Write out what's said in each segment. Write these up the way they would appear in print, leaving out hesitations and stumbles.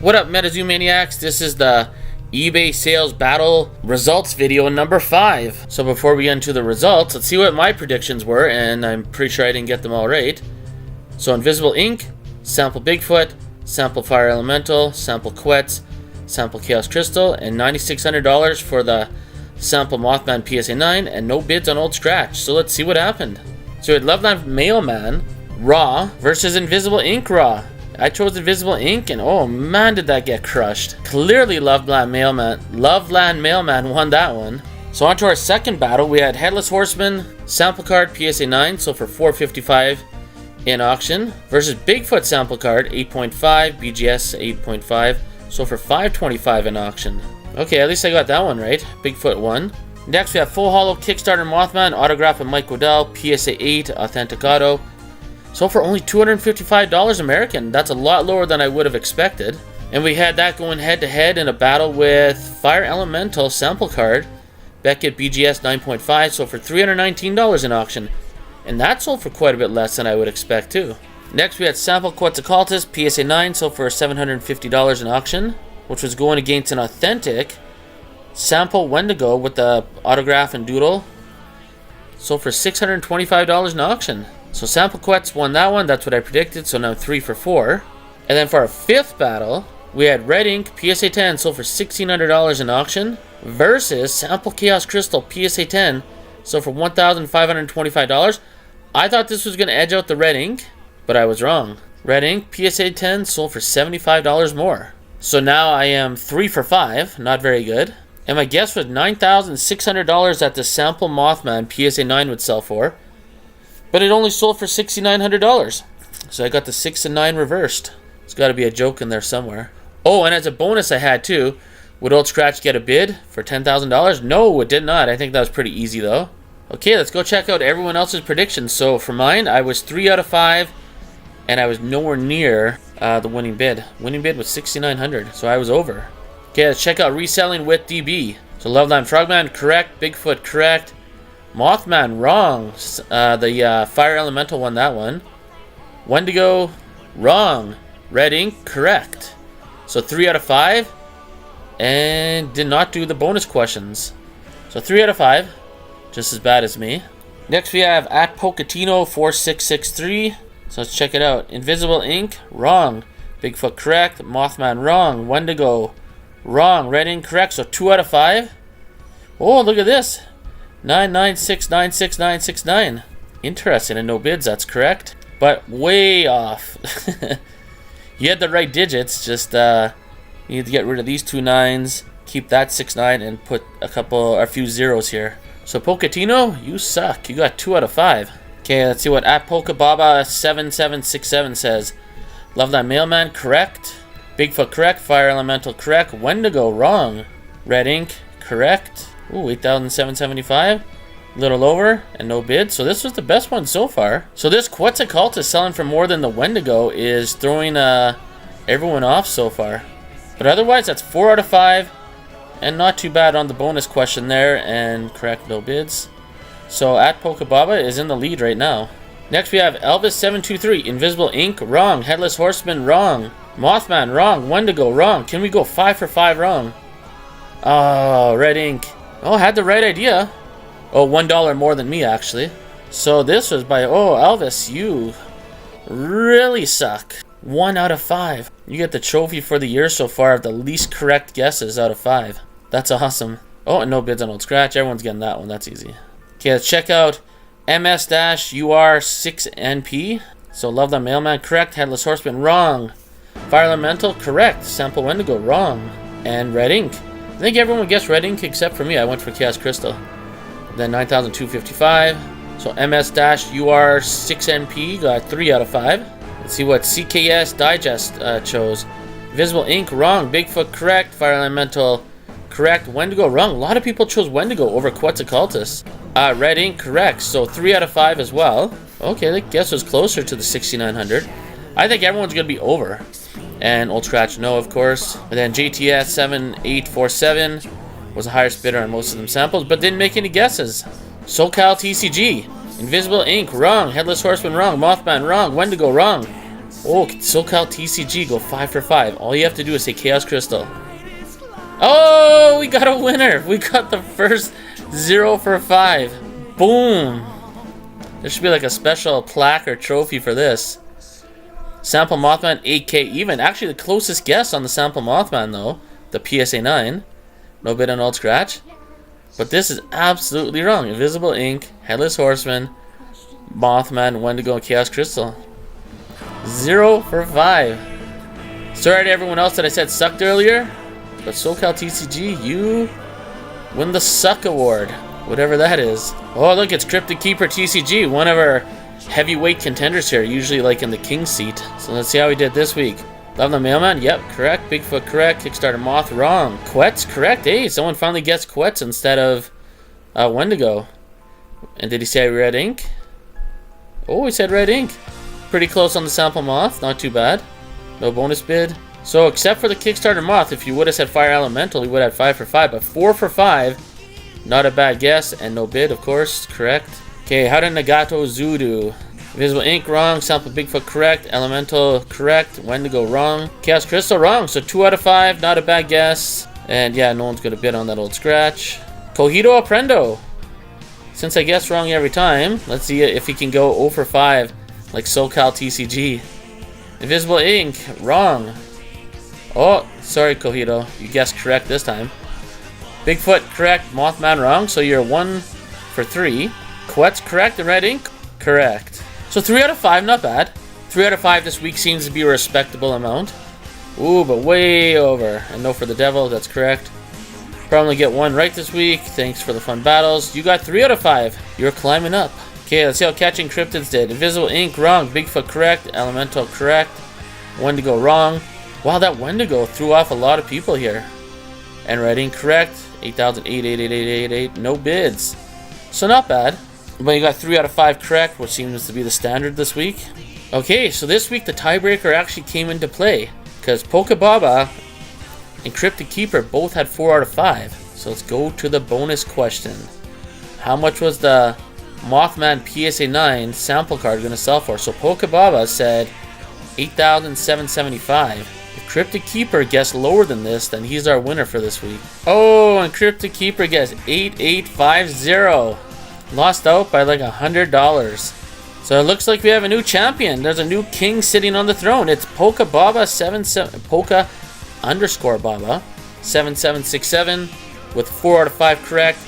What up, MetaZoo Maniacs? This is the eBay sales battle results video number 5. So before we get into the results, let's see what my predictions were, and I'm pretty sure I didn't get them all right. So Invisible Ink, Sample Bigfoot, Sample Fire Elemental, Sample Quetz, Sample Chaos Crystal, and $9,600 for the Sample Mothman PSA 9, and no bids on Old Scratch. So let's see what happened. So we had Loveland Mailman Raw versus Invisible Ink Raw. I chose Invisible Ink, and oh man, did that get crushed. Clearly Loveland Mailman won that one. So on to our second battle, we had Headless Horseman, Sample Card PSA 9, so for $455 in auction, versus Bigfoot Sample Card 8.5, BGS 8.5, so for $525 in auction. Okay, at least I got that one right. Bigfoot won. Next we have Full Hollow Kickstarter Mothman, autograph of Mike Waddell, PSA 8, Authentic Auto. So for only $255 American, that's a lot lower than I would have expected. And we had that going head to head in a battle with Fire Elemental Sample Card, Beckett BGS 9.5, so for $319 in auction. And that sold for quite a bit less than I would expect too. Next we had Sample Quetzalcoatlus PSA 9, so for $750 in auction, which was going against an authentic Sample Wendigo with the autograph and doodle, so for $625 in auction. So Sample Quetz won that one, that's what I predicted, so now 3 for 4. And then for our fifth battle, we had Red Ink PSA 10, sold for $1,600 in auction, versus Sample Chaos Crystal PSA 10, so for $1,525. I thought this was going to edge out the Red Ink, but I was wrong. Red Ink PSA 10 sold for $75 more. So now I am 3 for 5, not very good. And my guess was $9,600 that the Sample Mothman PSA 9 would sell for. But it only sold for $6,900. So I got the 6 and 9 reversed. There's got to be a joke in there somewhere. Oh, and as a bonus I had too, would Old Scratch get a bid for $10,000? No, it did not. I think that was pretty easy though. Okay, let's go check out everyone else's predictions. So for mine, I was 3 out of 5, and I was nowhere near the winning bid. Winning bid was $6,900, so I was over. Okay, let's check out Reselling with DB. So Loveland Frogman, correct. Bigfoot, correct. Mothman, wrong. The Fire Elemental won that one. Wendigo, wrong. Red Ink, correct. So 3 out of 5. And did not do the bonus questions. So 3 out of 5. Just as bad as me. Next we have at Pocatino4663. So let's check it out. Invisible Ink, wrong. Bigfoot, correct. Mothman, wrong. Wendigo, wrong. Red Ink, correct. So 2 out of 5. Oh, look at this. 996966969. Interesting, and no bids, that's correct. But way off. You had the right digits, just you need to get rid of these 2 9s, keep that 6-9, and put a few zeros here. So Pocatino, you suck. You got 2 out of 5. Okay, let's see what at Polkababa7767 says. Loveland Mailman, correct. Bigfoot, correct. Fire Elemental, correct. Wendigo, wrong. Red Ink, correct. Ooh, 8,775. Little over, and no bid. So this was the best one so far. So this Quetzalcoatlus selling for more than the Wendigo is throwing everyone off so far. But otherwise, that's 4 out of 5. And not too bad on the bonus question there. And correct, no bids. So at Pokebaba is in the lead right now. Next we have Elvis723. Invisible Ink, wrong. Headless Horseman, wrong. Mothman, wrong. Wendigo, wrong. Can we go 5 for 5 wrong? Oh, Red Ink. Oh, had the right idea. Oh, $1 more than me, actually. So this was by... Oh, Elvis, you really suck. 1 out of 5. You get the trophy for the year so far of the least correct guesses out of 5. That's awesome. Oh, and no bids on Old Scratch. Everyone's getting that one. That's easy. Okay, let's check out MS-UR6NP. So Love the Mailman, correct. Headless Horseman, wrong. Fire Elemental, correct. Sample Wendigo, wrong. And Red Ink. I think everyone guessed Red Ink except for me. I went for Chaos Crystal. Then 9,255. So MS-UR6NP got 3 out of 5. Let's see what CKS Digest chose. Invisible Ink, wrong. Bigfoot, correct. Fire Elemental, correct. Wendigo, wrong. A lot of people chose Wendigo over Quetzalcoatlus. Red Ink, correct. So 3 out of 5 as well. Okay, I guess it was closer to the 6,900. I think everyone's going to be over. And Old Scratch, no, of course. And then JTS7847 was the highest bidder on most of them samples, but didn't make any guesses. SoCal TCG. Invisible Ink, wrong. Headless Horseman, wrong. Mothman, wrong. Wendigo, wrong. Oh, SoCal TCG go 5 for 5. All you have to do is say Chaos Crystal. Oh, we got a winner. We got the first 0 for 5. Boom. There should be like a special plaque or trophy for this. Sample Mothman 8K even. Actually, the closest guess on the Sample Mothman though, the PSA 9. No bid on old scratch. But this is absolutely wrong. Invisible Ink, Headless Horseman, Mothman, Wendigo, and Chaos Crystal. 0 for 5. Sorry to everyone else that I said sucked earlier. But SoCal TCG, you win the Suck Award. Whatever that is. Oh, look, it's Cryptic Keeper TCG. One of our heavyweight contenders here. Usually like in the king seat. So let's see how he did this week. Love the Mailman? Yep, correct. Bigfoot, correct. Kickstarter Moth, wrong. Quetz, correct. Hey, someone finally guessed Quetz instead of Wendigo. And did he say red ink? Oh, he said red ink. Pretty close on the Sample Moth. Not too bad. No bonus bid. So, except for the Kickstarter Moth, if you would have said Fire Elemental, he would have 5 for 5. But 4 for 5, not a bad guess. And no bid, of course, correct. Okay, how did Nagato Zoo do? Invisible Ink, wrong. Sample Bigfoot, correct. Elemental, correct. Wendigo, wrong. Chaos Crystal, wrong. So 2 out of 5, not a bad guess. And yeah, no one's going to bid on that old scratch. Cogito Aprendo. Since I guess wrong every time, let's see if he can go 0 for 5, like SoCal TCG. Invisible Ink, wrong. Oh, sorry, Cogito. You guessed correct this time. Bigfoot, correct. Mothman, wrong. So you're 1 for 3. Quetz, correct. And red ink, correct. So 3 out of 5, not bad. 3 out of 5 this week seems to be a respectable amount. Ooh, but way over. And no for the devil, that's correct. Probably get 1 right this week. Thanks for the fun battles. You got 3 out of 5. You're climbing up. Okay, let's see how Catching Cryptids did. Invisible Ink, wrong. Bigfoot, correct. Elemental, correct. Wendigo, wrong. Wow, that Wendigo threw off a lot of people here. And red ink, correct. 8,088,888. No bids. So not bad. But you got 3 out of 5 correct, which seems to be the standard this week. Okay, so this week the tiebreaker actually came into play. Because Pokebaba and Cryptic Keeper both had 4 out of 5. So let's go to the bonus question. How much was the Mothman PSA 9 sample card going to sell for? So Pokebaba said 8,775. If Cryptic Keeper guessed lower than this, then he's our winner for this week. Oh, and Cryptic Keeper guessed 8,850. Lost out by like $100. So it looks like we have a new champion. There's a new king sitting on the throne. It's Poka underscore Baba 7767 with 4 out of 5 correct,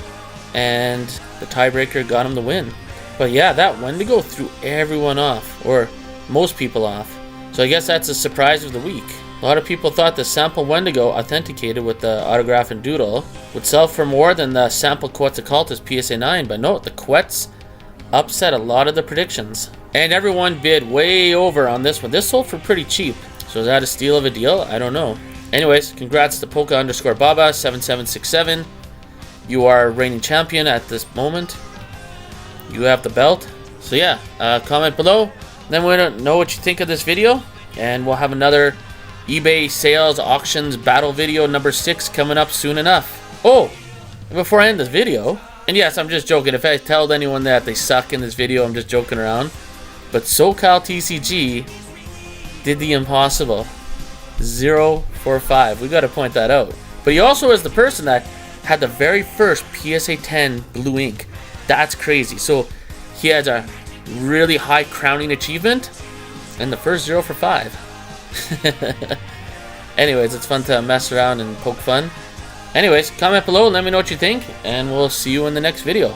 and the tiebreaker got him the win. But yeah, that Wendigo threw everyone off, or most people off. So I guess that's a surprise of the week. A lot of people thought the sample Wendigo authenticated with the autograph and doodle would sell for more than the sample Quetzalcoatlus PSA 9, but no, the Quetz upset a lot of the predictions. And everyone bid way over on this one. This sold for pretty cheap. So is that a steal of a deal? I don't know. Anyways, congrats to Poka underscore Baba 7767. You are reigning champion at this moment. You have the belt. So yeah, comment below. Then we don't know what you think of this video. And we'll have another eBay sales auctions battle video number 6 coming up soon enough. Oh, and before I end this video, and yes, I'm just joking. If I tell anyone that they suck in this video, I'm just joking around. But SoCal TCG did the impossible. 0 for 5. We got to point that out. But he also is the person that had the very first PSA 10 blue ink. That's crazy. So he has a really high crowning achievement and the first 0 for 5. Anyways, it's fun to mess around and poke fun. Anyways, comment below and let me know what you think, and we'll see you in the next video.